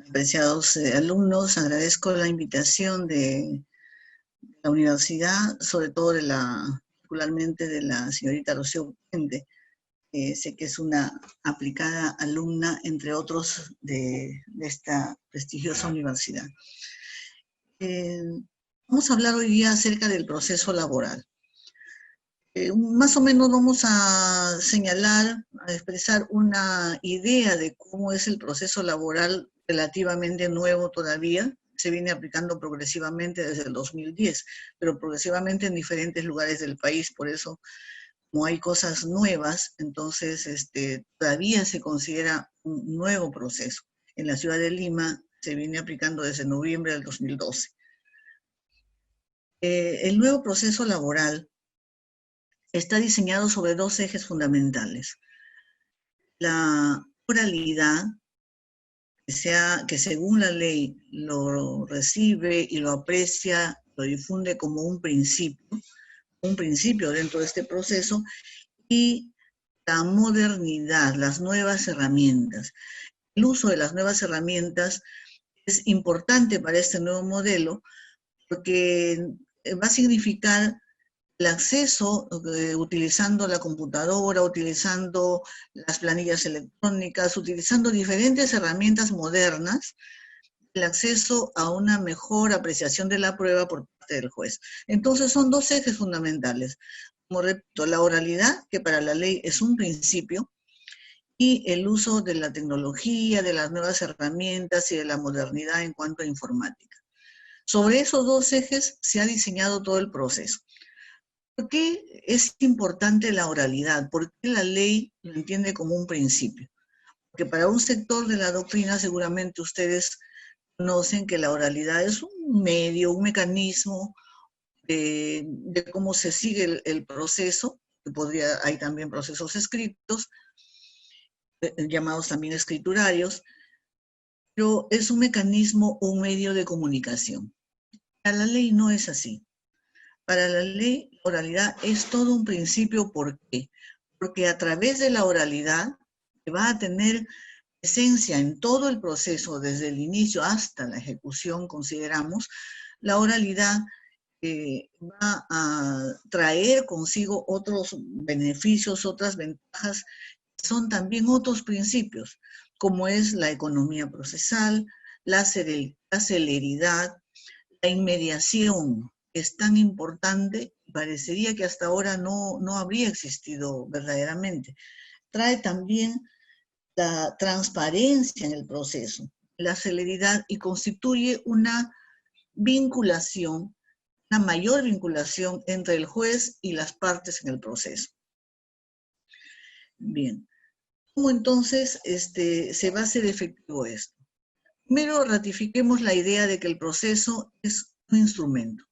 Apreciados alumnos, agradezco la invitación de la universidad, sobre todo particularmente de la señorita Rocío Puente. Sé que es una aplicada alumna, entre otros, de esta prestigiosa universidad. Vamos a hablar hoy día acerca del proceso laboral. Más o menos vamos a señalar, a expresar una idea de cómo es el proceso laboral relativamente nuevo todavía. Se viene aplicando progresivamente desde el 2010, pero progresivamente en diferentes lugares del país. Por eso, como hay cosas nuevas, entonces todavía se considera un nuevo proceso. En la ciudad de Lima se viene aplicando desde noviembre del 2012. El nuevo proceso laboral está diseñado sobre dos ejes fundamentales. La oralidad, que según la ley lo recibe y lo aprecia, lo difunde como un principio dentro de este proceso, y la modernidad, las nuevas herramientas. El uso de las nuevas herramientas es importante para este nuevo modelo porque va a significar el acceso utilizando la computadora, utilizando las planillas electrónicas, utilizando diferentes herramientas modernas, el acceso a una mejor apreciación de la prueba por parte del juez. Entonces son dos ejes fundamentales. Como repito, la oralidad, que para la ley es un principio, y el uso de la tecnología, de las nuevas herramientas y de la modernidad en cuanto a informática. Sobre esos dos ejes se ha diseñado todo el proceso. ¿Por qué es importante la oralidad? ¿Por qué la ley lo entiende como un principio? Porque para un sector de la doctrina seguramente ustedes conocen que la oralidad es un medio, un mecanismo de cómo se sigue el proceso, que hay también procesos escritos, llamados también escriturarios, pero es un mecanismo o un medio de comunicación. Para la ley no es así. Para la ley, la oralidad es todo un principio. ¿Por qué? Porque a través de la oralidad va a tener presencia en todo el proceso, desde el inicio hasta la ejecución, consideramos, la oralidad va a traer consigo otros beneficios, otras ventajas, que son también otros principios, como es la economía procesal, la celeridad, la inmediación, que es tan importante, parecería que hasta ahora no habría existido verdaderamente. Trae también la transparencia en el proceso, la celeridad, y constituye una vinculación, una mayor vinculación entre el juez y las partes en el proceso. Bien, ¿cómo entonces se va a hacer efectivo esto? Primero, ratifiquemos la idea de que el proceso es un instrumento.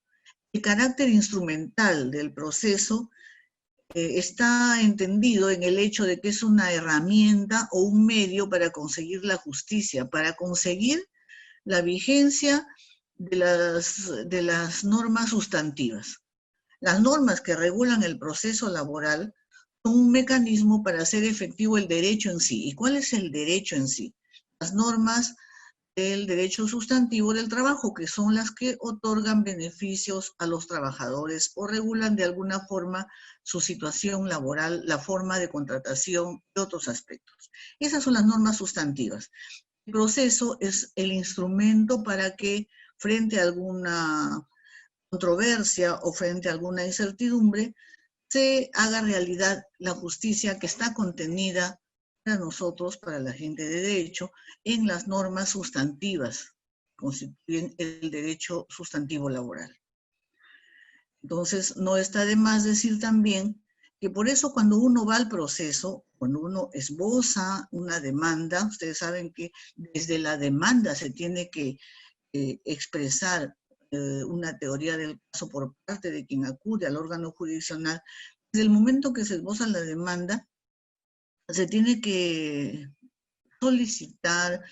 El carácter instrumental del proceso está entendido en el hecho de que es una herramienta o un medio para conseguir la justicia, para conseguir la vigencia de las normas sustantivas. Las normas que regulan el proceso laboral son un mecanismo para hacer efectivo el derecho en sí. ¿Y cuál es el derecho en sí? Las normas del derecho sustantivo del trabajo, que son las que otorgan beneficios a los trabajadores o regulan de alguna forma su situación laboral, la forma de contratación y otros aspectos. Esas son las normas sustantivas. El proceso es el instrumento para que, frente a alguna controversia o frente a alguna incertidumbre, se haga realidad la justicia que está contenida para nosotros, para la gente de derecho, en las normas sustantivas que constituyen el derecho sustantivo laboral. Entonces, no está de más decir también que por eso cuando uno va al proceso, cuando uno esboza una demanda, ustedes saben que desde la demanda se tiene que expresar una teoría del caso por parte de quien acude al órgano jurisdiccional. Desde el momento que se esboza la demanda, se tiene que solicitar,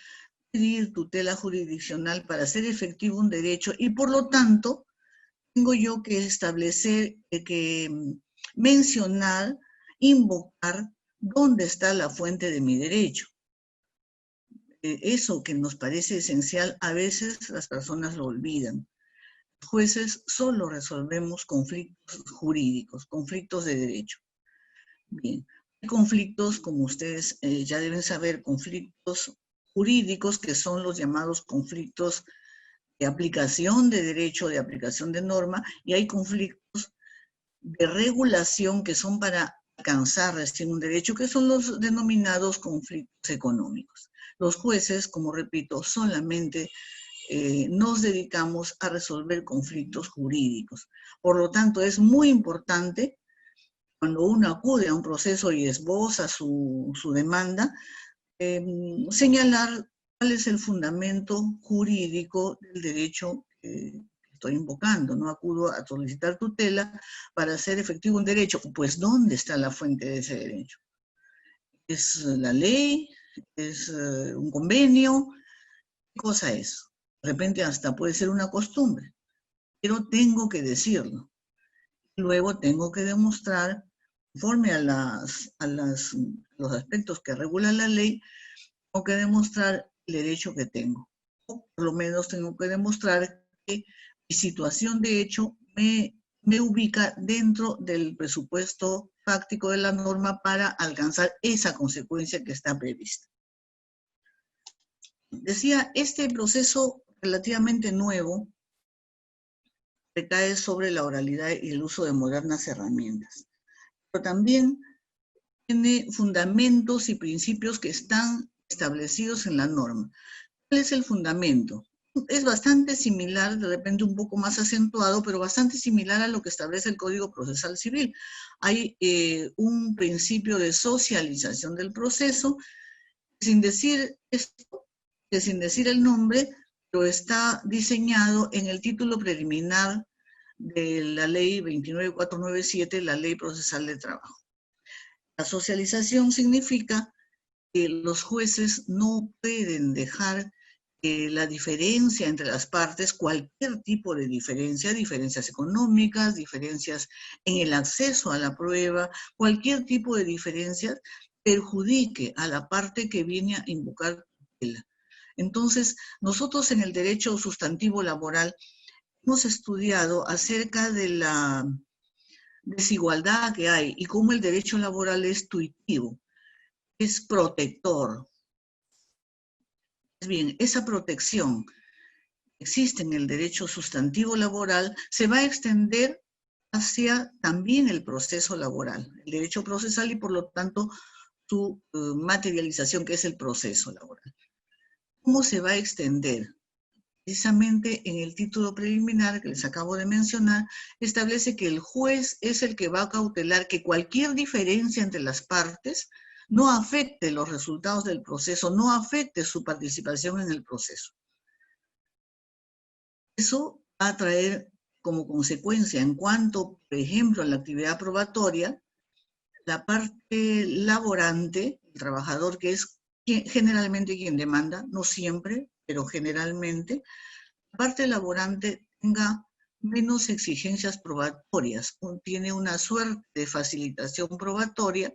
pedir tutela jurisdiccional para hacer efectivo un derecho, y por lo tanto tengo yo que establecer, que mencionar invocar dónde está la fuente de mi derecho. Eso que nos parece esencial, a veces las personas lo olvidan. Los jueces solo resolvemos conflictos jurídicos, conflictos de derecho. Bien, hay conflictos, como ustedes ya deben saber, conflictos jurídicos, que son los llamados conflictos de aplicación de derecho, de aplicación de norma, y hay conflictos de regulación que son para alcanzar recién un derecho, que son los denominados conflictos económicos. Los jueces, como repito, solamente nos dedicamos a resolver conflictos jurídicos. Por lo tanto, es muy importante, cuando uno acude a un proceso y esboza su demanda, señalar cuál es el fundamento jurídico del derecho que estoy invocando. No acudo a solicitar tutela para hacer efectivo un derecho. Pues, ¿dónde está la fuente de ese derecho? ¿Es la ley? ¿Es un convenio? ¿Qué cosa es? De repente hasta puede ser una costumbre, pero tengo que decirlo. Luego tengo que demostrar, conforme a los aspectos que regula la ley, tengo que demostrar el derecho que tengo. O por lo menos tengo que demostrar que mi situación de hecho me ubica dentro del presupuesto fáctico de la norma para alcanzar esa consecuencia que está prevista. Decía, este proceso relativamente nuevo recae sobre la oralidad y el uso de modernas herramientas, pero también tiene fundamentos y principios que están establecidos en la norma. ¿Cuál es el fundamento? Es bastante similar, de repente un poco más acentuado, pero bastante similar a lo que establece el Código Procesal Civil. Hay un principio de socialización del proceso, sin decir esto, que sin decir el nombre, pero está diseñado en el título preliminar de la ley 29497, la Ley Procesal de Trabajo. La socialización significa que los jueces no pueden dejar que la diferencia entre las partes, cualquier tipo de diferencia, diferencias económicas, diferencias en el acceso a la prueba, cualquier tipo de diferencia, perjudique a la parte que viene a invocar tutela. Entonces, nosotros en el derecho sustantivo laboral hemos estudiado acerca de la desigualdad que hay y cómo el derecho laboral es tuitivo, es protector. Bien, esa protección que existe en el derecho sustantivo laboral se va a extender hacia también el proceso laboral, el derecho procesal y por lo tanto su materialización, que es el proceso laboral. ¿Cómo se va a extender? Precisamente en el título preliminar que les acabo de mencionar, establece que el juez es el que va a cautelar que cualquier diferencia entre las partes no afecte los resultados del proceso, no afecte su participación en el proceso. Eso va a traer como consecuencia, en cuanto, por ejemplo, a la actividad probatoria, la parte laborante, el trabajador, que es generalmente quien demanda, no siempre, pero generalmente, la parte laborante tenga menos exigencias probatorias, tiene una suerte de facilitación probatoria,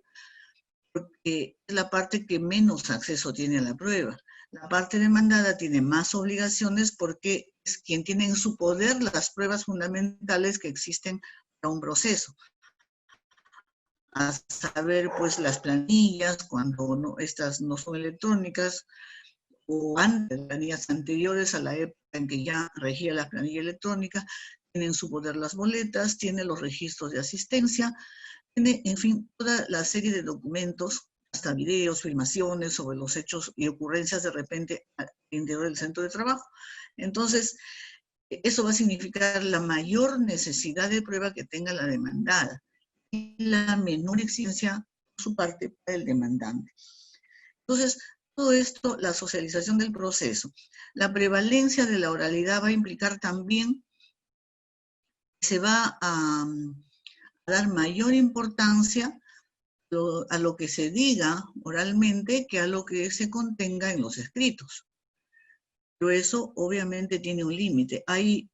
porque es la parte que menos acceso tiene a la prueba. La parte demandada tiene más obligaciones porque es quien tiene en su poder las pruebas fundamentales que existen para un proceso. A saber, pues, las planillas, cuando estas no son electrónicas, o antes, planillas anteriores a la época en que ya regía la planilla electrónica, tiene en su poder las boletas, tiene los registros de asistencia, tiene, en fin, toda la serie de documentos, hasta videos, filmaciones sobre los hechos y ocurrencias de repente al interior del centro de trabajo. Entonces, eso va a significar la mayor necesidad de prueba que tenga la demandada y la menor exigencia por su parte para el demandante. Entonces, todo esto, la socialización del proceso, la prevalencia de la oralidad va a implicar también que se va a dar mayor importancia a lo que se diga oralmente que a lo que se contenga en los escritos. Pero eso obviamente tiene un límite. Hay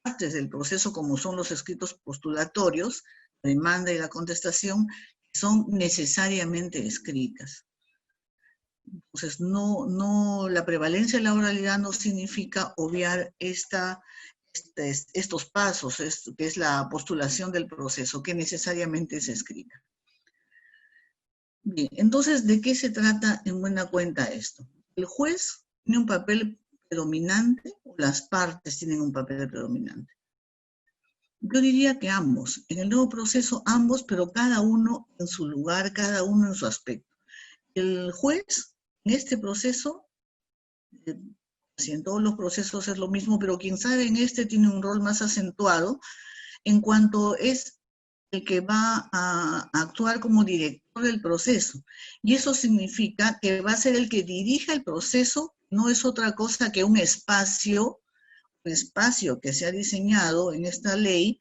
partes del proceso, como son los escritos postulatorios, la demanda y la contestación, son necesariamente escritas. Entonces, la prevalencia de la oralidad no significa obviar estos pasos, que es la postulación del proceso, que necesariamente es escrita. Bien, entonces, ¿de qué se trata en buena cuenta esto? ¿El juez tiene un papel predominante o las partes tienen un papel predominante? Yo diría que ambos. En el nuevo proceso, ambos, pero cada uno en su lugar, cada uno en su aspecto. El juez, en este proceso, si en todos los procesos es lo mismo, pero quien sabe en este tiene un rol más acentuado en cuanto es el que va a actuar como director del proceso. Y eso significa que va a ser el que dirija el proceso, no es otra cosa que un espacio que se ha diseñado en esta ley,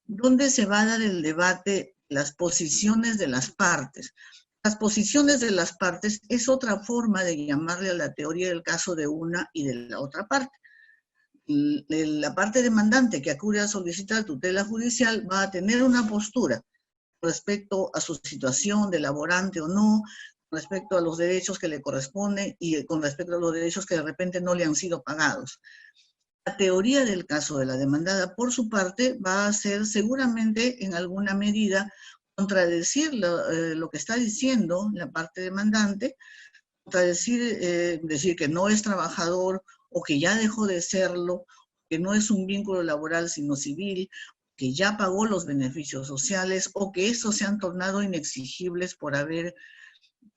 donde se va a dar el debate, las posiciones de las partes. Las posiciones de las partes es otra forma de llamarle a la teoría del caso de una y de la otra parte. La parte demandante que acude a solicitar tutela judicial va a tener una postura respecto a su situación de laborante o no, respecto a los derechos que le corresponden y con respecto a los derechos que de repente no le han sido pagados. La teoría del caso de la demandada, por su parte, va a ser seguramente en alguna medida contradecir lo que está diciendo la parte demandante, decir que no es trabajador o que ya dejó de serlo, que no es un vínculo laboral sino civil, que ya pagó los beneficios sociales o que estos se han tornado inexigibles por haber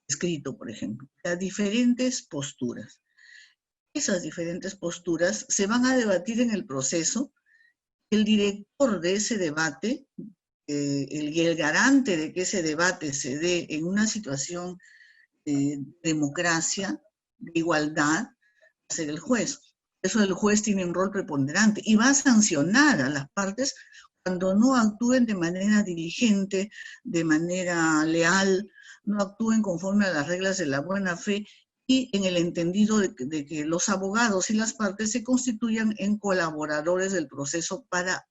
escrito, por ejemplo. Las diferentes posturas. Esas diferentes posturas se van a debatir en el proceso. El director de ese debate, el garante de que ese debate se dé en una situación de democracia, de igualdad, va a ser el juez. Eso el juez tiene un rol preponderante y va a sancionar a las partes cuando no actúen de manera diligente, de manera leal, no actúen conforme a las reglas de la buena fe y en el entendido de que los abogados y las partes se constituyan en colaboradores del proceso para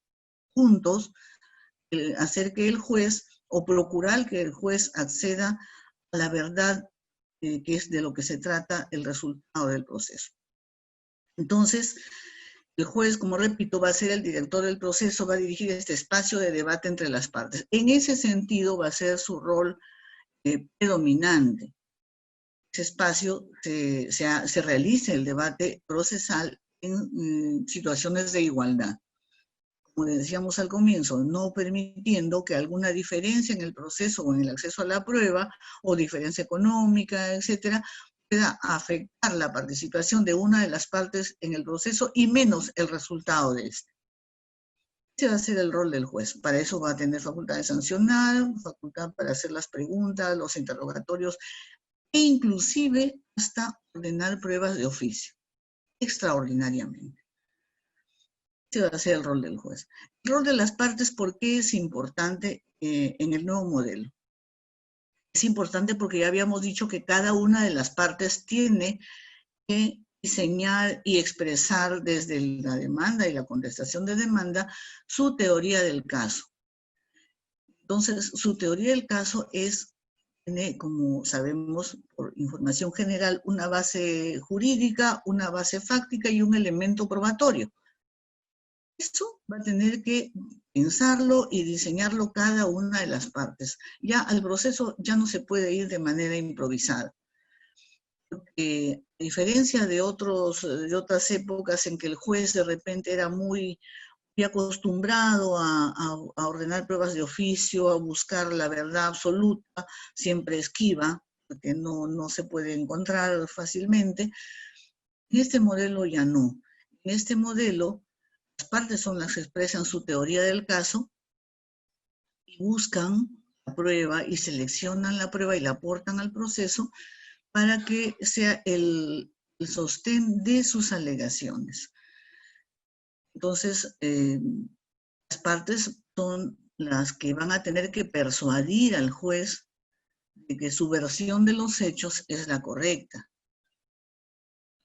juntos hacer que el juez o procurar que el juez acceda a la verdad, que es de lo que se trata el resultado del proceso. Entonces, el juez, como repito, va a ser el director del proceso, va a dirigir este espacio de debate entre las partes. En ese sentido va a ser su rol predominante. Ese espacio se realiza el debate procesal en situaciones de igualdad. Como decíamos al comienzo, no permitiendo que alguna diferencia en el proceso o en el acceso a la prueba, o diferencia económica, etcétera, pueda afectar la participación de una de las partes en el proceso y menos el resultado de este. Ese va a ser el rol del juez. Para eso va a tener facultad de sancionar, facultad para hacer las preguntas, los interrogatorios, e inclusive hasta ordenar pruebas de oficio, extraordinariamente. Ese va a ser el rol del juez. El rol de las partes, ¿por qué es importante en el nuevo modelo? Es importante porque ya habíamos dicho que cada una de las partes tiene que diseñar y expresar desde la demanda y la contestación de demanda su teoría del caso. Entonces, su teoría del caso tiene, como sabemos por información general, una base jurídica, una base fáctica y un elemento probatorio. Eso va a tener que pensarlo y diseñarlo cada una de las partes. Ya al proceso ya no se puede ir de manera improvisada. Porque a diferencia de otras épocas en que el juez de repente era muy acostumbrado a ordenar pruebas de oficio, a buscar la verdad absoluta, siempre esquiva, porque no se puede encontrar fácilmente, en este modelo ya no. En este modelo, las partes son las que expresan su teoría del caso y buscan la prueba y seleccionan la prueba y la aportan al proceso para que sea el sostén de sus alegaciones. Entonces, las partes son las que van a tener que persuadir al juez de que su versión de los hechos es la correcta.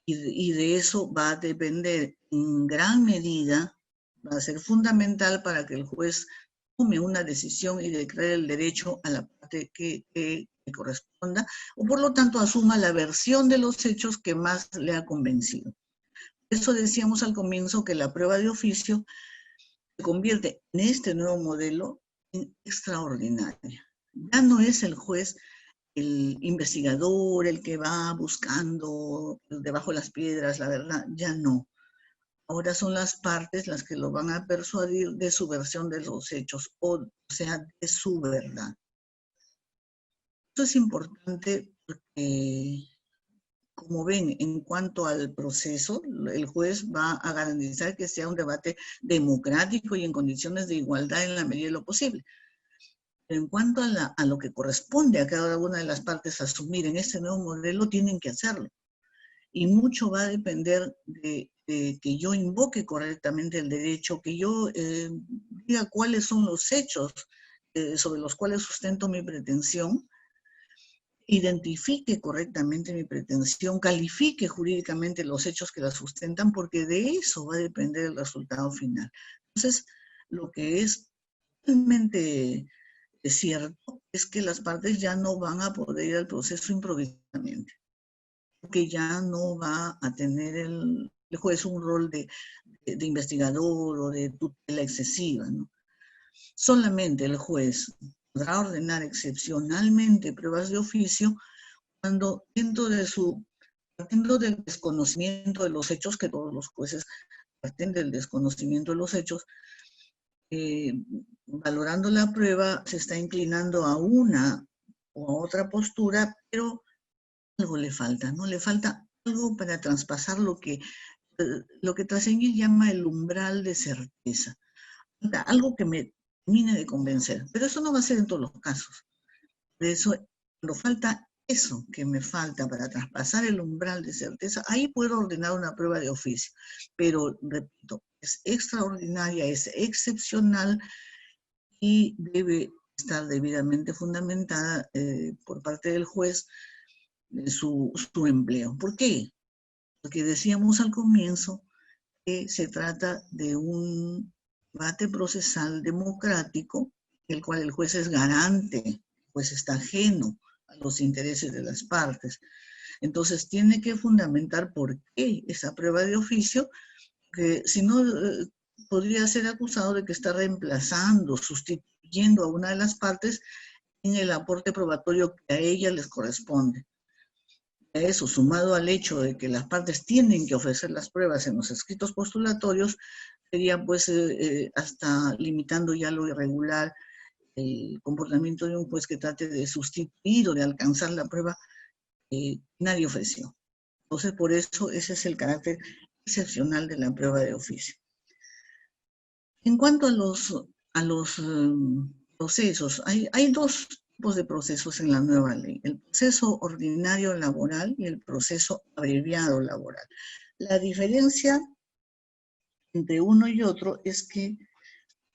Y de eso va a depender en gran medida, va a ser fundamental para que el juez tome una decisión y declare el derecho a la parte que corresponda, o por lo tanto asuma la versión de los hechos que más le ha convencido. Por eso decíamos al comienzo que la prueba de oficio se convierte en este nuevo modelo en extraordinaria. Ya no es el juez el investigador, el que va buscando debajo de las piedras la verdad, ya no. Ahora son las partes las que lo van a persuadir de su versión de los hechos, o sea, de su verdad. Esto es importante porque, como ven, en cuanto al proceso, el juez va a garantizar que sea un debate democrático y en condiciones de igualdad en la medida de lo posible. Pero en cuanto a lo que corresponde a cada una de las partes asumir en este nuevo modelo, tienen que hacerlo. Y mucho va a depender de que yo invoque correctamente el derecho, que yo diga cuáles son los hechos sobre los cuales sustento mi pretensión, identifique correctamente mi pretensión, califique jurídicamente los hechos que la sustentan, porque de eso va a depender el resultado final. Entonces, lo que es realmente cierto es que las partes ya no van a poder ir al proceso improvisadamente, porque ya no va a tener el juez un rol de investigador o de tutela excesiva, ¿no? Solamente el juez podrá ordenar excepcionalmente pruebas de oficio cuando partiendo del desconocimiento de los hechos, que todos los jueces parten del desconocimiento de los hechos, valorando la prueba se está inclinando a una o a otra postura, pero algo le falta, ¿no? Le falta algo para traspasar lo que Trasengil llama el umbral de certeza. Algo que me termine de convencer. Pero eso no va a ser en todos los casos. Por eso, cuando falta eso que me falta para traspasar el umbral de certeza, ahí puedo ordenar una prueba de oficio. Pero, repito, es extraordinaria, es excepcional y debe estar debidamente fundamentada por parte del juez su empleo. ¿Por qué? Porque decíamos al comienzo que se trata de un debate procesal democrático, el cual el juez es garante, pues está ajeno a los intereses de las partes. Entonces tiene que fundamentar por qué esa prueba de oficio, que si no podría ser acusado de que está reemplazando, sustituyendo a una de las partes en el aporte probatorio que a ella les corresponde. Eso, sumado al hecho de que las partes tienen que ofrecer las pruebas en los escritos postulatorios, sería pues hasta limitando ya lo irregular el comportamiento de un juez que trate de sustituir o de alcanzar la prueba que nadie ofreció. Entonces, por eso ese es el carácter excepcional de la prueba de oficio. En cuanto a los procesos, hay dos tipos de procesos en la nueva ley: el proceso ordinario laboral y el proceso abreviado laboral. La diferencia entre uno y otro es que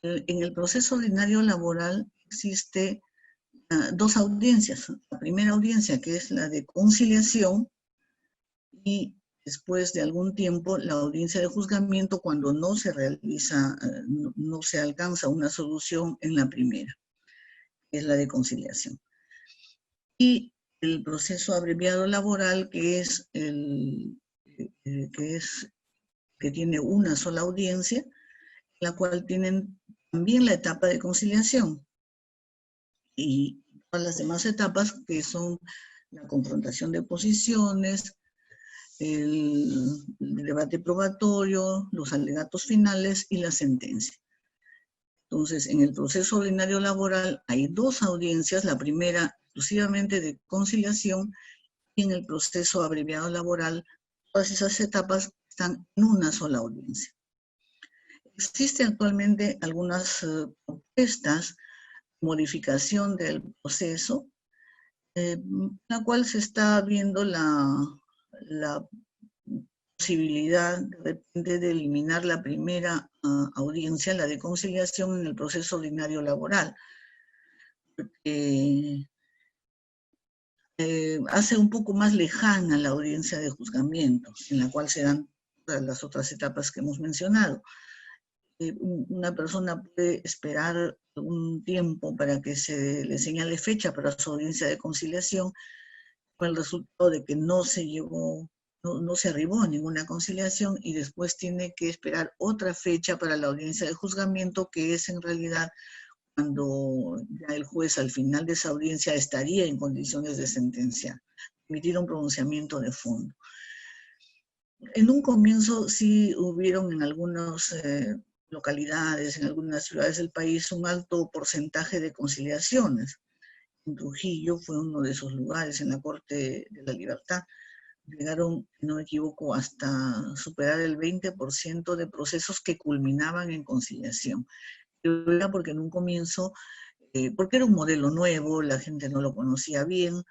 en el proceso ordinario laboral existe dos audiencias. La primera audiencia, que es la de conciliación, y después de algún tiempo la audiencia de juzgamiento, cuando no se realiza, no se alcanza una solución en la primera, que es la de conciliación. Y el proceso abreviado laboral, que tiene una sola audiencia, la cual tienen también la etapa de conciliación y todas las demás etapas, que son la confrontación de posiciones, el debate probatorio, los alegatos finales y la sentencia. Entonces, en el proceso ordinario laboral hay dos audiencias, la primera exclusivamente de conciliación, y en el proceso abreviado laboral todas esas etapas están en una sola audiencia. Existen actualmente algunas propuestas de modificación del proceso, la cual se está viendo la posibilidad de repente de eliminar la primera audiencia, la de conciliación, en el proceso ordinario laboral, porque hace un poco más lejana la audiencia de juzgamiento, en la cual se dan las otras etapas que hemos mencionado. una persona puede esperar un tiempo para que se le señale fecha para su audiencia de conciliación, con el resultado de que no se llegó, no se arribó a ninguna conciliación, y después tiene que esperar otra fecha para la audiencia de juzgamiento, que es en realidad cuando ya el juez al final de esa audiencia estaría en condiciones de sentenciar, emitir un pronunciamiento de fondo. En un comienzo sí hubieron en algunas localidades, en algunas ciudades del país, un alto porcentaje de conciliaciones. En Trujillo fue uno de esos lugares, en la Corte de la Libertad. Llegaron, si no me equivoco, hasta superar el 20% de procesos que culminaban en conciliación. Era porque en un comienzo, porque era un modelo nuevo, la gente no lo conocía bien,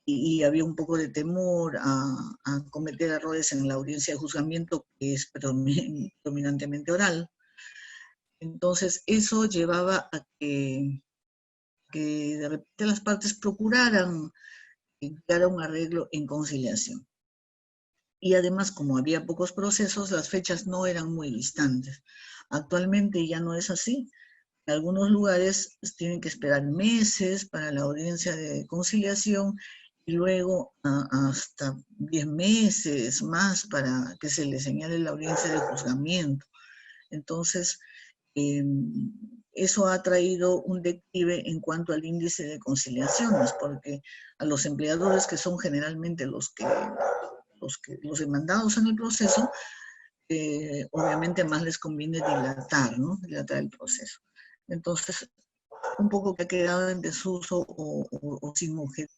y había un poco de temor a cometer errores en la audiencia de juzgamiento, que es predominantemente oral. Entonces, eso llevaba a que de repente las partes procuraran llegar a un arreglo en conciliación. Y además, como había pocos procesos, las fechas no eran muy distantes. Actualmente ya no es así. En algunos lugares tienen que esperar meses para la audiencia de conciliación, y luego hasta 10 meses más para que se le señale la audiencia de juzgamiento. Entonces, eso ha traído un declive en cuanto al índice de conciliaciones, porque a los empleadores, que son generalmente los demandados en el proceso, obviamente más les conviene dilatar, ¿no? Dilatar el proceso. Entonces, un poco que ha quedado en desuso o sin objeto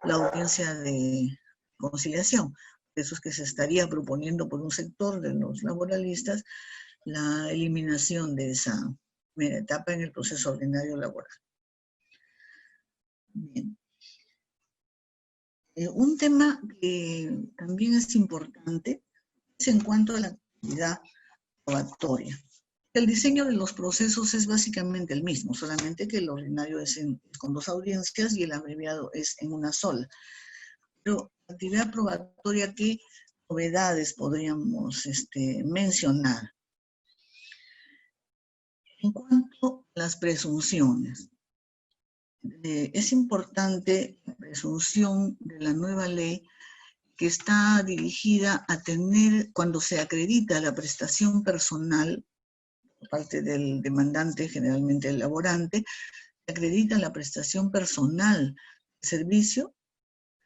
la audiencia de conciliación. Eso es que se estaría proponiendo por un sector de los laboralistas la eliminación de esa primera etapa en el proceso ordinario laboral. Bien. Un tema que también es importante es en cuanto a la actividad probatoria. El diseño de los procesos es básicamente el mismo, solamente que el ordinario es con 2 audiencias y el abreviado es en una sola. Pero la actividad probatoria, ¿qué novedades podríamos mencionar? En cuanto a las presunciones, es importante la presunción de la nueva ley, que está dirigida a tener, cuando se acredita la prestación personal por parte del demandante, generalmente el laborante, se acredita la prestación personal de servicio,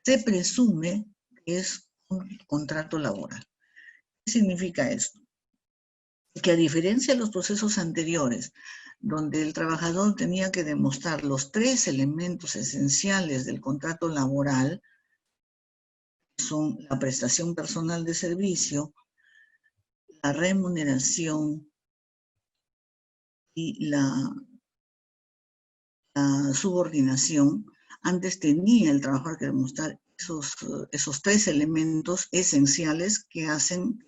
se presume que es un contrato laboral. ¿Qué significa esto? Que a diferencia de los procesos anteriores, donde el trabajador tenía que demostrar los 3 elementos esenciales del contrato laboral, son la prestación personal de servicio, la remuneración y la subordinación. Antes tenía el trabajador que demostrar esos 3 elementos esenciales que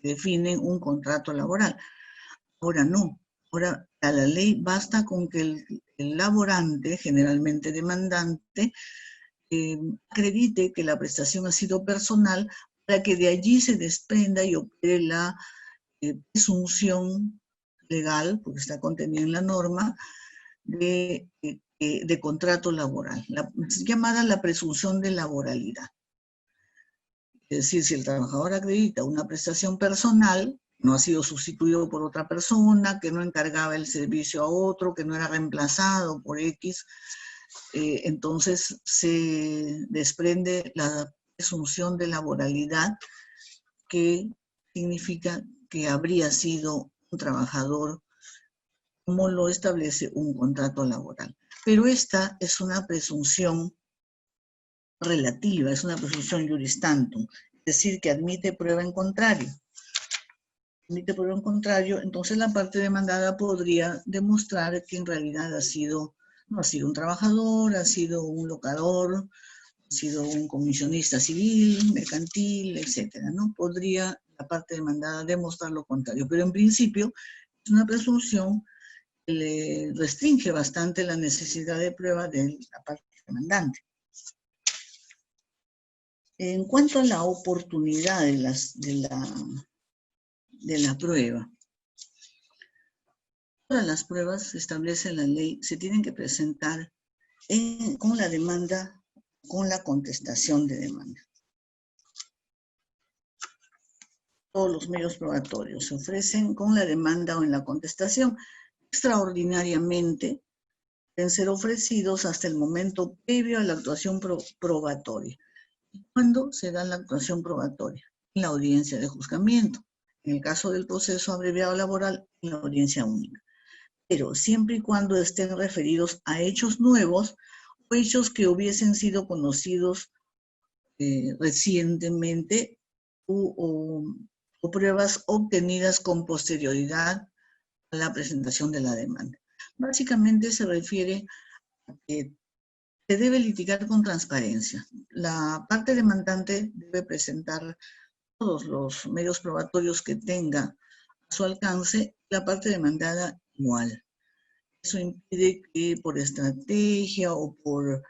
definen un contrato laboral. Ahora no. Ahora, a la ley basta con que el laborante, generalmente demandante, acredite que la prestación ha sido personal, para que de allí se desprenda y opere la presunción legal, porque está contenida en la norma, de contrato laboral, llamada la presunción de laboralidad. Es decir, si el trabajador acredita una prestación personal, no ha sido sustituido por otra persona, que no encargaba el servicio a otro, que no era reemplazado por X, entonces se desprende la presunción de laboralidad, que significa que habría sido un trabajador como lo establece un contrato laboral. Pero esta es una presunción relativa, es una presunción juris tantum, es decir, que admite prueba en contrario. Admite prueba en contrario, entonces la parte demandada podría demostrar que en realidad no ha sido un trabajador, ha sido un locador, ha sido un comisionista civil, mercantil, etcétera, ¿no? Podría la parte demandada demostrar lo contrario, pero en principio es una presunción que le restringe bastante la necesidad de prueba de la parte demandante. En cuanto a la oportunidad de la prueba, Todas las pruebas, se establece en la ley, se tienen que presentar con la demanda, con la contestación de demanda. Todos los medios probatorios se ofrecen con la demanda o en la contestación. Extraordinariamente, deben ser ofrecidos hasta el momento previo a la actuación probatoria. ¿Cuándo se da la actuación probatoria? En la audiencia de juzgamiento. En el caso del proceso abreviado laboral, en la audiencia única. Pero siempre y cuando estén referidos a hechos nuevos o hechos que hubiesen sido conocidos recientemente o pruebas obtenidas con posterioridad a la presentación de la demanda. Básicamente se refiere a que se debe litigar con transparencia. La parte demandante debe presentar todos los medios probatorios que tenga a su alcance, la parte demandada igual. Eso impide que por estrategia o por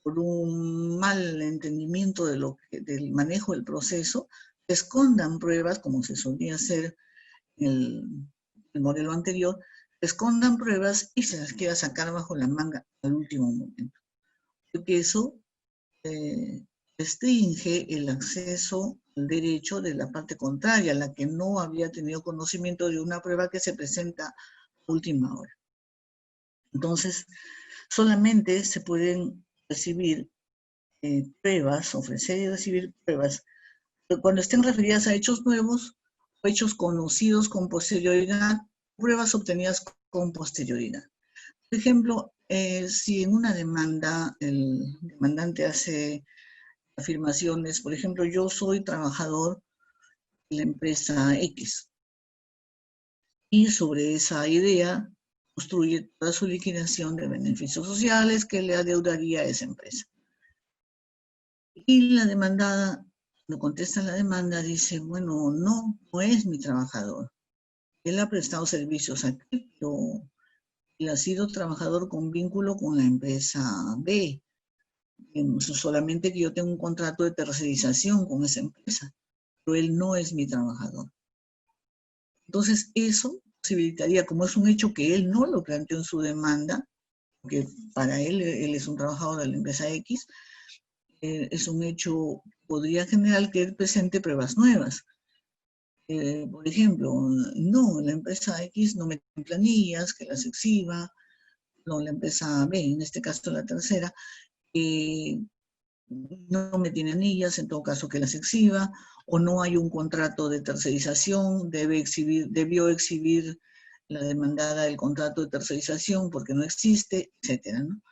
un mal entendimiento del manejo del proceso, se escondan pruebas, como se solía hacer en el modelo anterior, se escondan pruebas y se las quiera sacar bajo la manga al último momento. Porque eso restringe el acceso al derecho de la parte contraria, la que no había tenido conocimiento de una prueba que se presenta a última hora. Entonces, solamente se pueden recibir pruebas, ofrecer y recibir pruebas, cuando estén referidas a hechos nuevos o hechos conocidos con posterioridad, pruebas obtenidas con posterioridad. Por ejemplo, si en una demanda el demandante hace afirmaciones, por ejemplo, yo soy trabajador de la empresa X, y sobre esa idea construye toda su liquidación de beneficios sociales que le adeudaría a esa empresa. Y la demandada, cuando contesta la demanda, dice, bueno, no es mi trabajador. Él ha prestado servicios aquí, pero él ha sido trabajador con vínculo con la empresa B. Solamente que yo tengo un contrato de tercerización con esa empresa, pero él no es mi trabajador. Entonces, eso posibilitaría, como es un hecho que él no lo planteó en su demanda, porque para él es un trabajador de la empresa X, es un hecho, podría generar que él presente pruebas nuevas. Por ejemplo, no, la empresa X no mete planillas, que las exhiba, no, la empresa B, en este caso la tercera, no me tiene anillas, en todo caso que las exhiba, o no hay un contrato de tercerización, debió exhibir la demandada el contrato de tercerización porque no existe, etcétera, ¿no?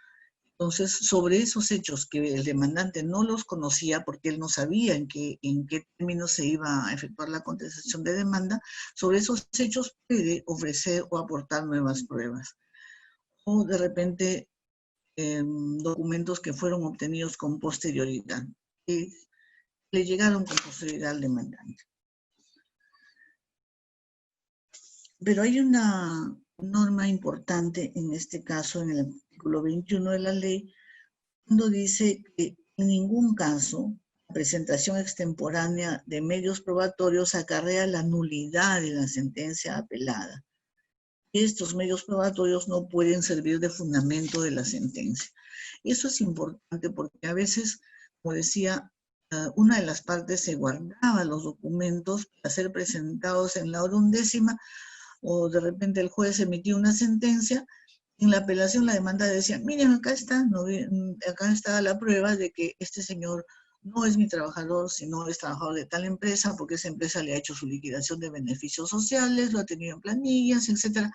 Entonces, sobre esos hechos que el demandante no los conocía porque él no sabía en qué términos se iba a efectuar la contestación de demanda, sobre esos hechos puede ofrecer o aportar nuevas pruebas. O de repente documentos que fueron obtenidos con posterioridad, que le llegaron con posterioridad al demandante. Pero hay una norma importante en este caso, en el artículo 21 de la ley, cuando dice que en ningún caso la presentación extemporánea de medios probatorios acarrea la nulidad de la sentencia apelada. Estos medios probatorios no pueden servir de fundamento de la sentencia. Eso es importante porque a veces, como decía, una de las partes se guardaba los documentos para ser presentados en la hora undécima, o de repente el juez emitió una sentencia. En la apelación la demanda decía, miren, acá está la prueba de que este señor no es mi trabajador, sino es trabajador de tal empresa, porque esa empresa le ha hecho su liquidación de beneficios sociales, lo ha tenido en planillas, etc.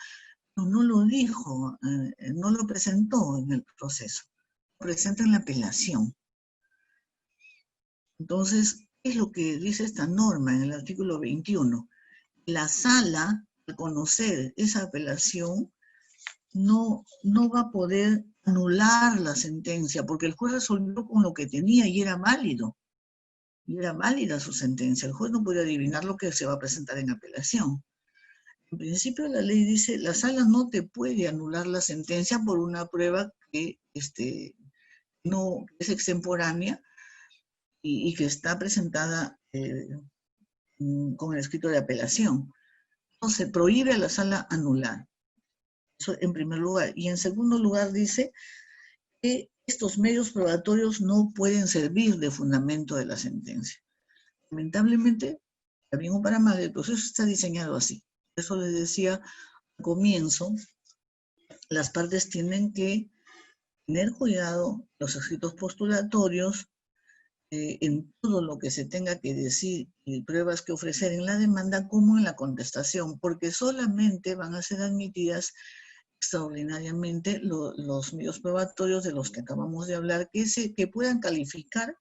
No lo dijo, no lo presentó en el proceso, lo presenta en la apelación. Entonces, ¿qué es lo que dice esta norma en el artículo 21? La sala, al conocer esa apelación, no va a poder anular la sentencia, porque el juez resolvió con lo que tenía y era válido. Y era válida su sentencia. El juez no puede adivinar lo que se va a presentar en apelación. En principio la ley dice, la sala no te puede anular la sentencia por una prueba que no es extemporánea y que está presentada con el escrito de apelación. No se prohíbe a la sala anular. Eso en primer lugar. Y en segundo lugar dice que estos medios probatorios no pueden servir de fundamento de la sentencia. Lamentablemente, para bien o para mal, el proceso está diseñado así. Por eso les decía al comienzo, las partes tienen que tener cuidado los escritos postulatorios, en todo lo que se tenga que decir y pruebas que ofrecer en la demanda como en la contestación, porque solamente van a ser admitidas extraordinariamente los medios probatorios de los que acabamos de hablar, que puedan calificar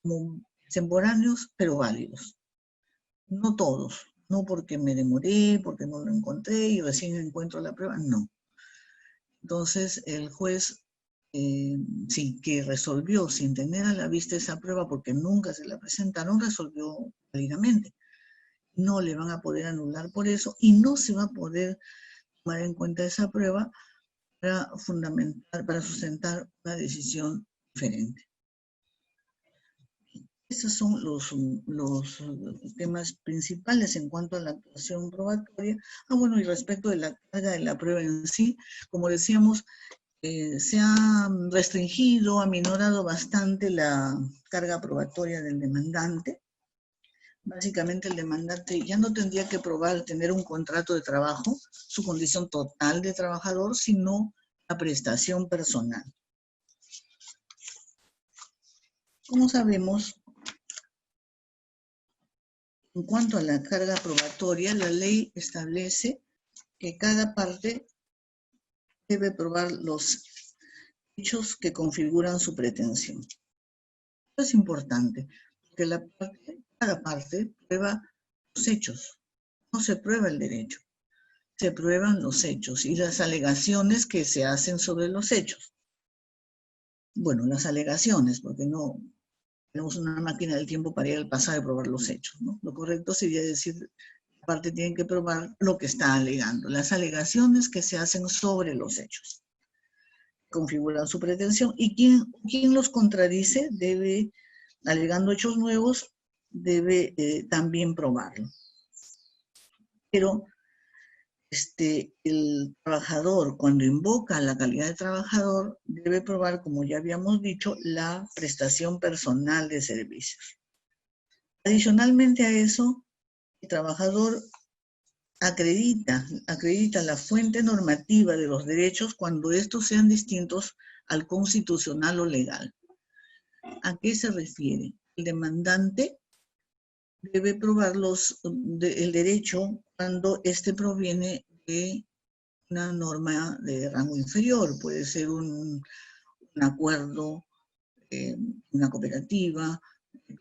como extemporáneos, pero válidos. No todos, no porque me demoré, porque no lo encontré y recién encuentro la prueba, no. Entonces el juez, sí, que resolvió sin tener a la vista esa prueba porque nunca se la presentaron, resolvió válidamente. No le van a poder anular por eso y no se va a poder tomar en cuenta esa prueba para fundamentar, para sustentar una decisión diferente. Estos son los temas principales en cuanto a la actuación probatoria. Bueno, y respecto de la carga de la prueba en sí, como decíamos, se ha restringido, aminorado bastante la carga probatoria del demandante. Básicamente el demandante ya no tendría que probar tener un contrato de trabajo, su condición total de trabajador, sino la prestación personal. Como sabemos, en cuanto a la carga probatoria, la ley establece que cada parte debe probar los hechos que configuran su pretensión. Esto es importante, porque cada parte prueba los hechos, no se prueba el derecho, se prueban los hechos y las alegaciones que se hacen sobre los hechos. Bueno, las alegaciones, porque no tenemos una máquina del tiempo para ir al pasado y probar los hechos, ¿no? Lo correcto sería decir, la parte tiene que probar lo que está alegando, las alegaciones que se hacen sobre los hechos. Configuran su pretensión y quien los contradice debe, alegando hechos nuevos, debe también probarlo. Pero el trabajador, cuando invoca la calidad de trabajador, debe probar, como ya habíamos dicho, la prestación personal de servicios. Adicionalmente a eso, el trabajador acredita la fuente normativa de los derechos cuando estos sean distintos al constitucional o legal. ¿A qué se refiere? El demandante debe probar el derecho cuando éste proviene de una norma de rango inferior. Puede ser un acuerdo, una cooperativa.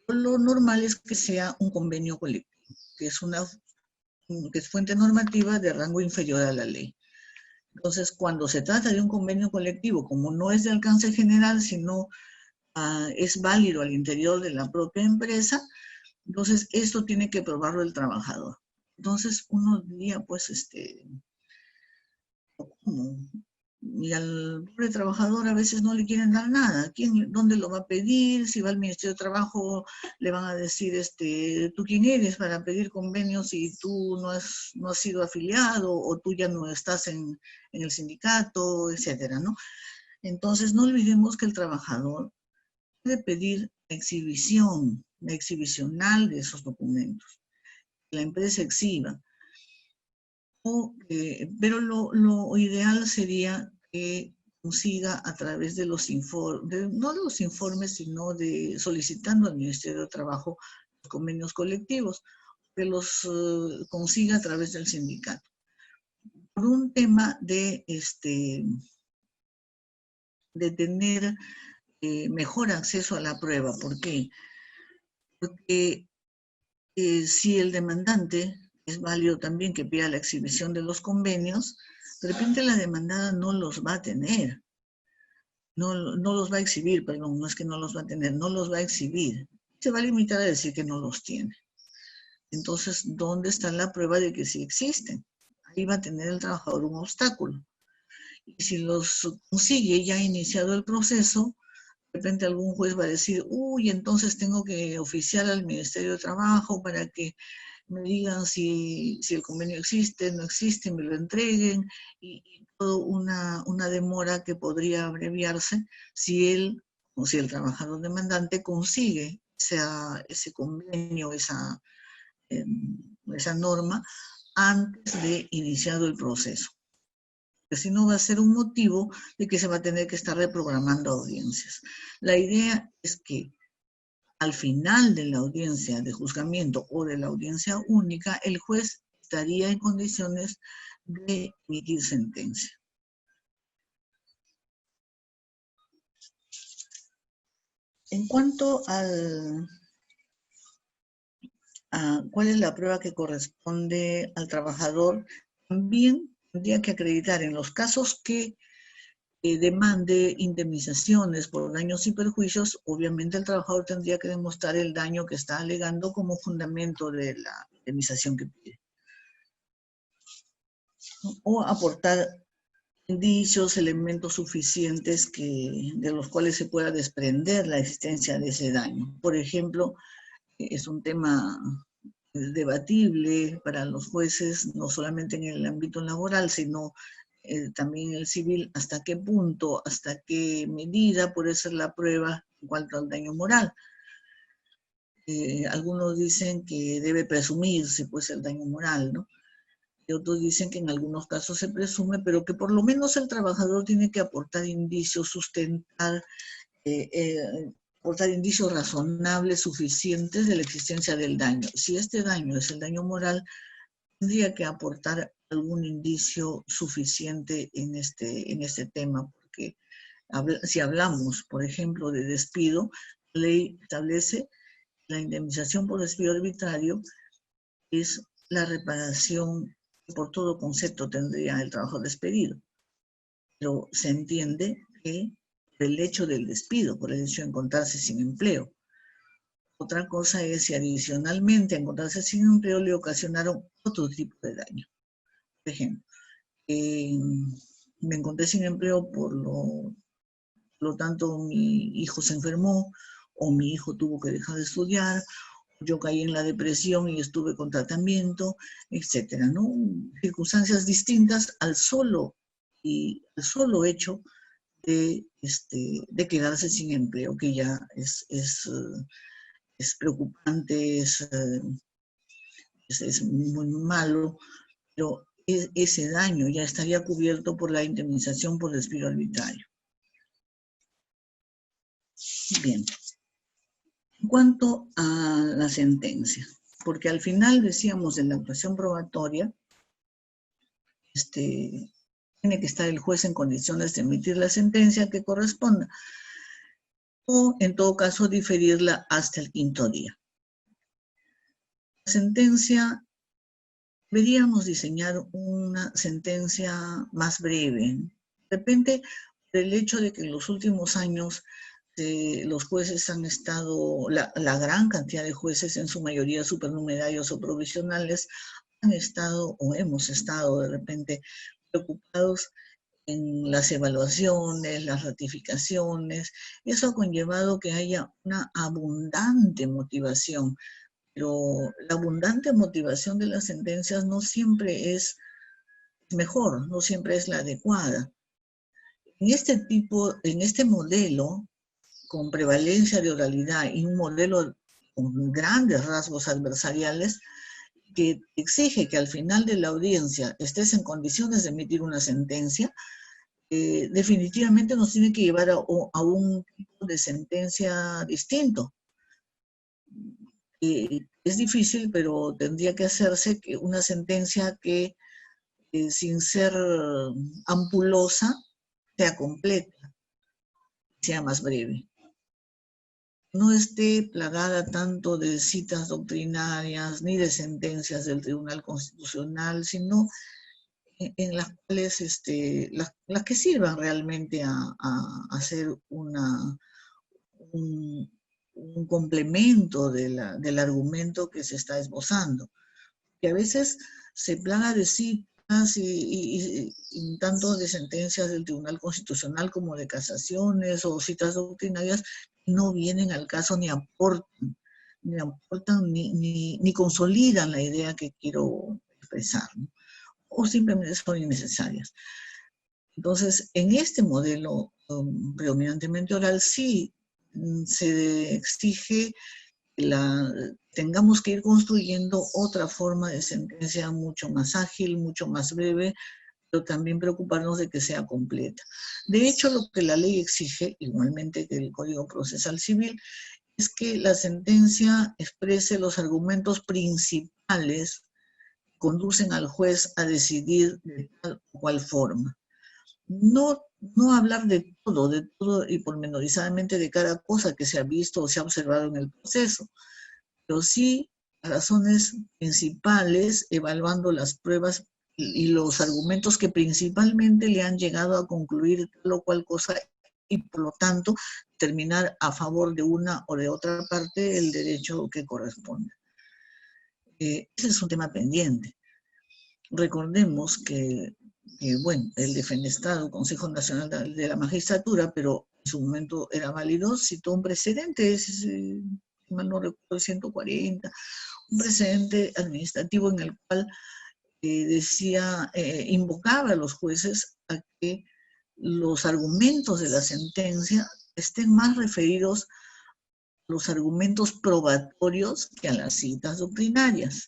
Lo normal es que sea un convenio colectivo, que es fuente normativa de rango inferior a la ley. Entonces, cuando se trata de un convenio colectivo, como no es de alcance general, sino es válido al interior de la propia empresa, entonces esto tiene que probarlo el trabajador. Entonces uno diría, pues, ¿cómo? Y al pobre trabajador a veces no le quieren dar nada. ¿Dónde lo va a pedir? Si va al Ministerio de Trabajo, le van a decir, ¿tú quién eres para pedir convenios si tú no has sido afiliado o tú ya no estás en el sindicato, etcétera, ¿no? Entonces no olvidemos que el trabajador puede pedir la exhibicional de esos documentos, que la empresa exhiba. Pero lo ideal sería que consiga a través de los informes, no de los informes, sino solicitando al Ministerio de Trabajo los convenios colectivos, que los consiga a través del sindicato. Por un tema de tener mejor acceso a la prueba. ¿Por qué? Porque si el demandante es válido también que pida la exhibición de los convenios, de repente la demandada no los va a tener, no los va a exhibir, perdón, no es que no los va a tener, no los va a exhibir. Se va a limitar a decir que no los tiene. Entonces, ¿dónde está la prueba de que sí existen? Ahí va a tener el trabajador un obstáculo. Y si los consigue ya iniciado el proceso, de repente algún juez va a decir, uy, entonces tengo que oficiar al Ministerio de Trabajo para que me digan si el convenio existe, no existe, me lo entreguen, y una demora que podría abreviarse si él o si el trabajador demandante consigue ese convenio, esa norma antes de iniciado el proceso. Porque si no va a ser un motivo de que se va a tener que estar reprogramando audiencias. La idea es que al final de la audiencia de juzgamiento o de la audiencia única, el juez estaría en condiciones de emitir sentencia. En cuanto a cuál es la prueba que corresponde al trabajador, también tendría que acreditar en los casos que demande indemnizaciones por daños y perjuicios, obviamente el trabajador tendría que demostrar el daño que está alegando como fundamento de la indemnización que pide. O aportar indicios, elementos suficientes de los cuales se pueda desprender la existencia de ese daño. Por ejemplo, es un tema debatible para los jueces, no solamente en el ámbito laboral, sino también en el civil, hasta qué punto, hasta qué medida puede ser la prueba en cuanto al daño moral. Algunos dicen que debe presumirse pues el daño moral, ¿no? Y otros dicen que en algunos casos se presume, pero que por lo menos el trabajador tiene que aportar indicios, aportar indicios razonables, suficientes de la existencia del daño. Si este daño es el daño moral, tendría que aportar algún indicio suficiente en este tema, porque si hablamos, por ejemplo, de despido, la ley establece la indemnización por despido arbitrario es la reparación que por todo concepto tendría el trabajo despedido. Pero se entiende que por el hecho del despido, por el hecho de encontrarse sin empleo. Otra cosa es si adicionalmente a encontrarse sin empleo le ocasionaron otro tipo de daño. Por ejemplo, me encontré sin empleo, por lo tanto mi hijo se enfermó, o mi hijo tuvo que dejar de estudiar, yo caí en la depresión y estuve con tratamiento, etcétera, ¿no? Circunstancias distintas al solo hecho de quedarse sin empleo, que ya es preocupante, es muy malo, pero ese daño ya estaría cubierto por la indemnización por despido arbitrario. Bien. En cuanto a la sentencia, porque al final decíamos en la actuación probatoria, tiene que estar el juez en condiciones de emitir la sentencia que corresponda, o en todo caso diferirla hasta el quinto día. La sentencia, deberíamos diseñar una sentencia más breve. De repente, por el hecho de que en los últimos años los jueces han estado, la gran cantidad de jueces, en su mayoría supernumerarios o provisionales, han estado o hemos estado de repente preocupados en las evaluaciones, las ratificaciones. Eso ha conllevado que haya una abundante motivación, pero la abundante motivación de las sentencias no siempre es mejor, no siempre es la adecuada. En este modelo, con prevalencia de oralidad y un modelo con grandes rasgos adversariales, que exige que al final de la audiencia estés en condiciones de emitir una sentencia, definitivamente nos tiene que llevar a un tipo de sentencia distinto. Es difícil, pero tendría que hacerse una sentencia que, sin ser ampulosa, sea completa, sea más breve. No esté plagada tanto de citas doctrinarias ni de sentencias del Tribunal Constitucional, sino en las cuales las que sirvan realmente a hacer un complemento del argumento que se está esbozando. Que a veces se plaga de citas y tanto de sentencias del Tribunal Constitucional como de casaciones o citas doctrinarias, no vienen al caso ni aportan ni consolidan la idea que quiero expresar, ¿no? O simplemente son innecesarias. Entonces, en este modelo predominantemente oral sí se exige tengamos que ir construyendo otra forma de sentencia mucho más ágil, mucho más breve, pero también preocuparnos de que sea completa. De hecho, lo que la ley exige, igualmente que el Código Procesal Civil, es que la sentencia exprese los argumentos principales que conducen al juez a decidir de tal o cual forma. No hablar de todo y pormenorizadamente de cada cosa que se ha visto o se ha observado en el proceso, pero sí razones principales, evaluando las pruebas y los argumentos que principalmente le han llegado a concluir tal o cual cosa y por lo tanto terminar a favor de una o de otra parte el derecho que corresponde. Ese es un tema pendiente. Recordemos que bueno, el Defenestrado, Consejo Nacional de la Magistratura, pero en su momento era válido, citó un precedente, si mal no recuerdo, 140, un precedente administrativo en el cual decía, invocaba a los jueces a que los argumentos de la sentencia estén más referidos a los argumentos probatorios que a las citas doctrinarias.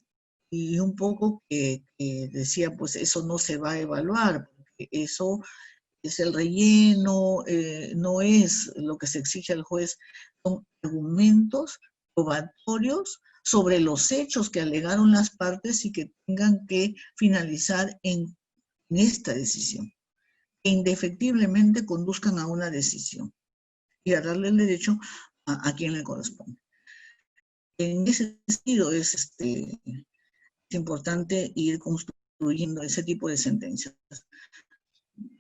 Y un poco que decía, pues eso no se va a evaluar, porque eso es el relleno, no es lo que se exige al juez, son argumentos probatorios sobre los hechos que alegaron las partes y que tengan que finalizar en esta decisión, que indefectiblemente conduzcan a una decisión y a darle el derecho a quien le corresponde. En ese sentido es importante ir construyendo ese tipo de sentencias.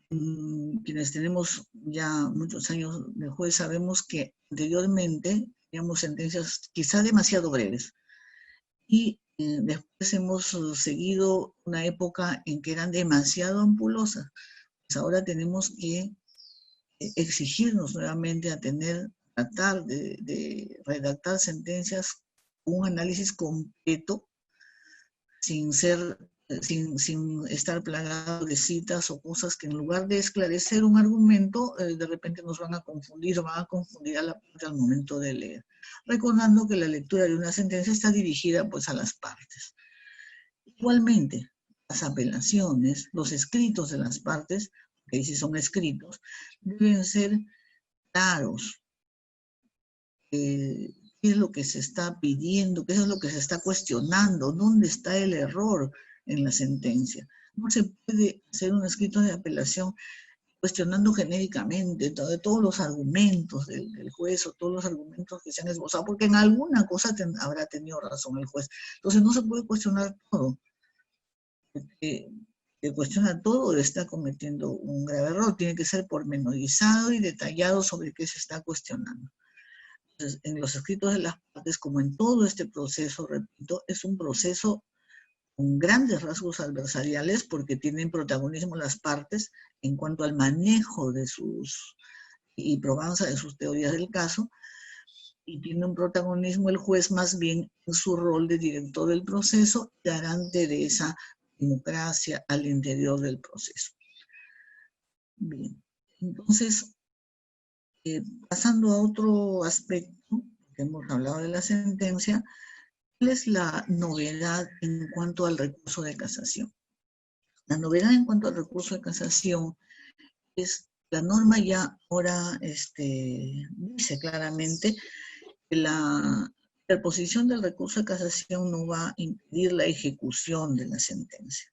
Quienes tenemos ya muchos años de juez sabemos que anteriormente teníamos sentencias quizá demasiado breves y después hemos seguido una época en que eran demasiado ampulosas. Pues ahora tenemos que exigirnos nuevamente a tratar de redactar sentencias con un análisis completo sin estar plagado de citas o cosas que en lugar de esclarecer un argumento, de repente nos van a confundir o van a confundir a la parte al momento de leer. Recordando que la lectura de una sentencia está dirigida pues a las partes. Igualmente, las apelaciones, los escritos de las partes, que ahí sí son escritos, deben ser claros. ¿Qué es lo que se está pidiendo? ¿Qué es lo que se está cuestionando? ¿Dónde está el error en la sentencia? No se puede hacer un escrito de apelación cuestionando genéricamente todos los argumentos del juez o todos los argumentos que se han esbozado, porque en alguna cosa habrá tenido razón el juez. Entonces no se puede cuestionar todo. Porque que cuestiona todo está cometiendo un grave error. Tiene que ser pormenorizado y detallado sobre qué se está cuestionando. Entonces, en los escritos de las partes, como en todo este proceso, repito, es un proceso con grandes rasgos adversariales porque tienen protagonismo las partes en cuanto al manejo de y probanza de sus teorías del caso, y tiene un protagonismo el juez más bien en su rol de director del proceso, garante de esa democracia al interior del proceso. Bien, entonces, pasando a otro aspecto, que hemos hablado de la sentencia, ¿cuál es la novedad en cuanto al recurso de casación? La novedad en cuanto al recurso de casación es, la norma ya ahora dice claramente que la interposición del recurso de casación no va a impedir la ejecución de la sentencia,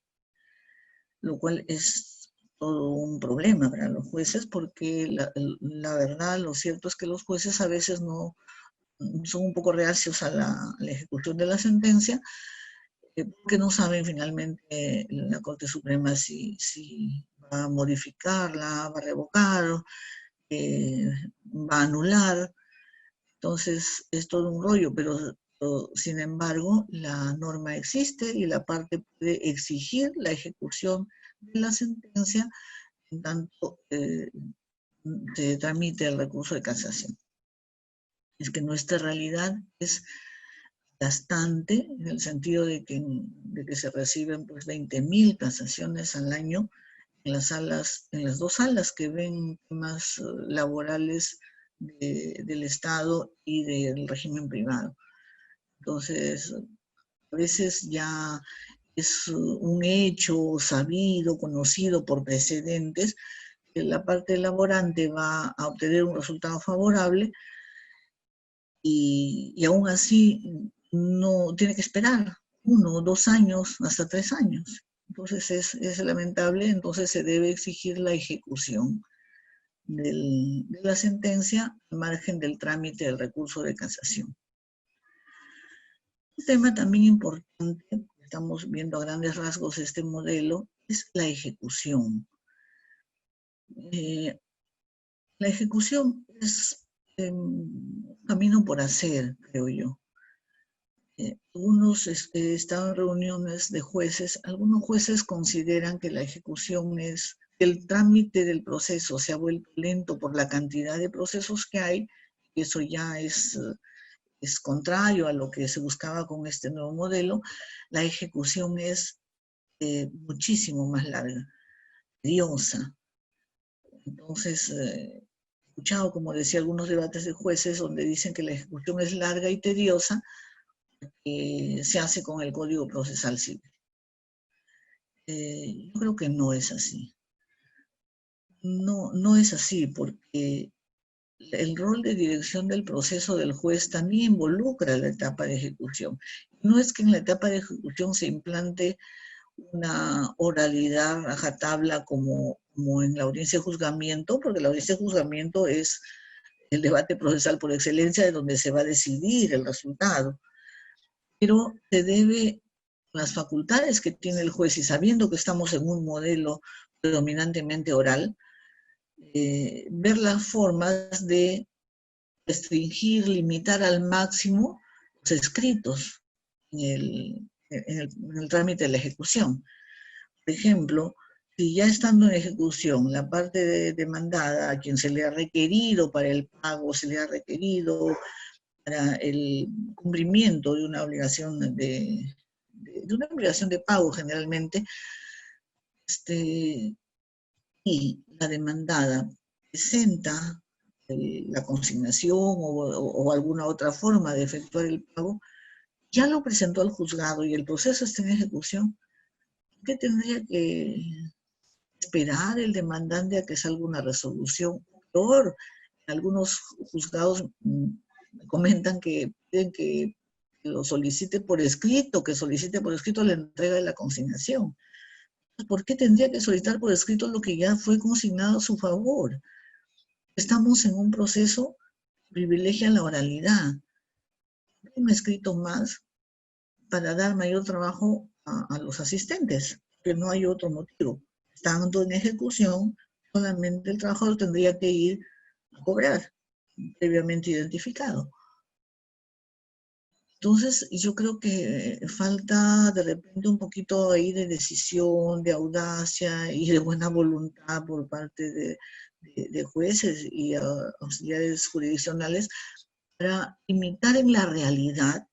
lo cual es todo un problema para los jueces porque la verdad, lo cierto es que los jueces a veces no son un poco reacios a la ejecución de la sentencia, porque no saben finalmente la Corte Suprema si va a modificarla, va a revocar, va a anular. Entonces es todo un rollo, pero sin embargo la norma existe y la parte puede exigir la ejecución de la sentencia en tanto se tramite el recurso de casación. Es que nuestra realidad es bastante, en el sentido de que se reciben pues 20.000 casaciones al año en las dos salas que ven temas laborales del Estado y del régimen privado. Entonces, a veces ya es un hecho sabido, conocido por precedentes, que la parte laborante va a obtener un resultado favorable y aún así no tiene que esperar 1, 2 años, hasta 3 años. Entonces es lamentable, entonces se debe exigir la ejecución de la sentencia al margen del trámite del recurso de casación. Un tema también importante, estamos viendo a grandes rasgos este modelo, es la ejecución. La ejecución es un camino por hacer, creo yo. Algunos estado en reuniones de jueces, algunos jueces consideran que la ejecución es, el trámite del proceso se ha vuelto lento por la cantidad de procesos que hay, y eso ya es contrario a lo que se buscaba con este nuevo modelo. La ejecución es muchísimo más larga, tediosa. Entonces, he escuchado, como decía, algunos debates de jueces donde dicen que la ejecución es larga y tediosa, se hace con el Código Procesal Civil. Yo creo que no es así. No es así, porque el rol de dirección del proceso del juez también involucra la etapa de ejecución. No es que en la etapa de ejecución se implante una oralidad rajatabla como en la audiencia de juzgamiento, porque la audiencia de juzgamiento es el debate procesal por excelencia, de donde se va a decidir el resultado. Pero se debe, las facultades que tiene el juez, y sabiendo que estamos en un modelo predominantemente oral, ver las formas de restringir, limitar al máximo los escritos en el trámite de la ejecución. Por ejemplo, si ya estando en ejecución, la parte demandada, a quien se le ha requerido para el pago, se le ha requerido para el cumplimiento de una obligación de pago generalmente, y la demandada presenta la consignación o alguna otra forma de efectuar el pago, ya lo presentó al juzgado y el proceso está en ejecución. ¿Qué tendría que esperar el demandante a que salga una resolución? Peor, algunos juzgados comentan que piden que lo solicite por escrito, que solicite por escrito la entrega de la consignación. ¿Por qué tendría que solicitar por escrito lo que ya fue consignado a su favor? Estamos en un proceso que privilegia la oralidad. Un escrito más para dar mayor trabajo a los asistentes, que no hay otro motivo. Estando en ejecución, solamente el trabajador tendría que ir a cobrar, previamente identificado. Entonces, yo creo que falta de repente un poquito ahí de decisión, de audacia y de buena voluntad por parte de jueces y auxiliares jurisdiccionales para imitar en la realidad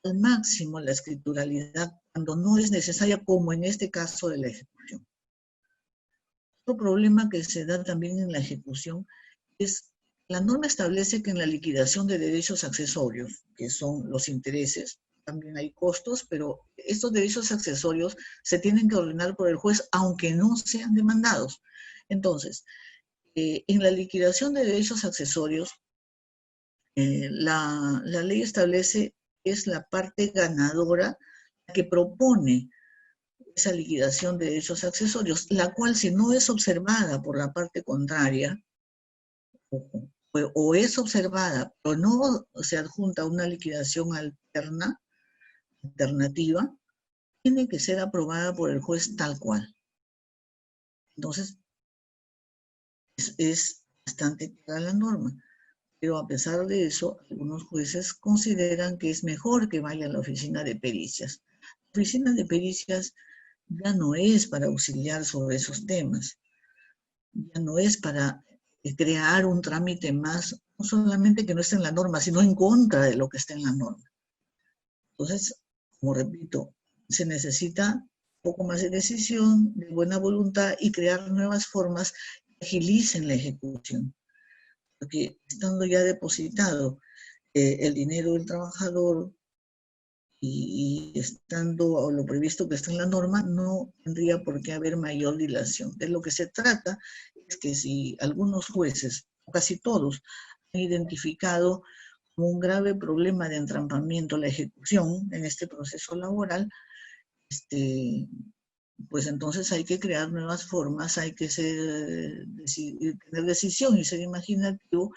al máximo la escrituralidad cuando no es necesaria, como en este caso de la ejecución. Otro problema que se da también en la ejecución es la norma establece que en la liquidación de derechos accesorios, que son los intereses, también hay costos, pero estos derechos accesorios se tienen que ordenar por el juez aunque no sean demandados. Entonces, en la liquidación de derechos accesorios, la ley establece que es la parte ganadora la que propone esa liquidación de derechos accesorios, la cual si no es observada por la parte contraria, o es observada, pero no se adjunta una liquidación alternativa, tiene que ser aprobada por el juez tal cual. Entonces, es bastante clara la norma. Pero a pesar de eso, algunos jueces consideran que es mejor que vaya a la oficina de pericias. La oficina de pericias ya no es para auxiliar sobre esos temas, ya no es para crear un trámite más, no solamente que no esté en la norma, sino en contra de lo que está en la norma. Entonces, como repito, se necesita poco más de decisión, de buena voluntad y crear nuevas formas que agilicen la ejecución. Porque estando ya depositado el dinero del trabajador y estando lo previsto que está en la norma, no tendría por qué haber mayor dilación. De lo que se trata es que si algunos jueces, o casi todos, han identificado como un grave problema de entrampamiento la ejecución en este proceso laboral, pues entonces hay que crear nuevas formas, hay que tener decisión y ser imaginativo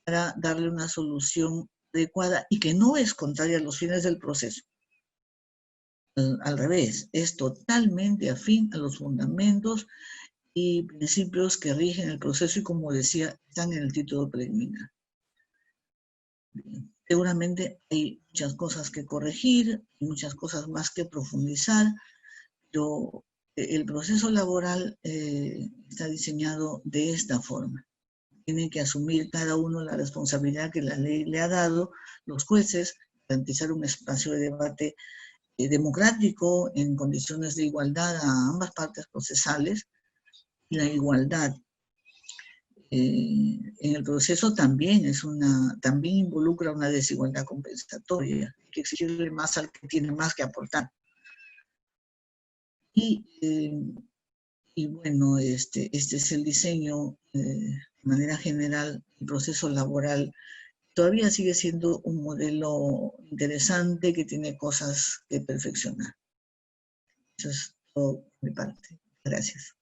para darle una solución adecuada y que no es contraria a los fines del proceso. Al revés, es totalmente afín a los fundamentos y principios que rigen el proceso y, como decía, están en el título preliminar. Seguramente hay muchas cosas que corregir, muchas cosas más que profundizar, pero el proceso laboral está diseñado de esta forma. Tienen que asumir cada uno la responsabilidad que la ley le ha dado, los jueces, garantizar un espacio de debate democrático en condiciones de igualdad a ambas partes procesales. Y la igualdad en el proceso también también involucra una desigualdad compensatoria. Hay que exigirle más al que tiene más que aportar. Y bueno, este es el diseño, de manera general, el proceso laboral todavía sigue siendo un modelo interesante que tiene cosas que perfeccionar. Eso es todo de mi parte. Gracias.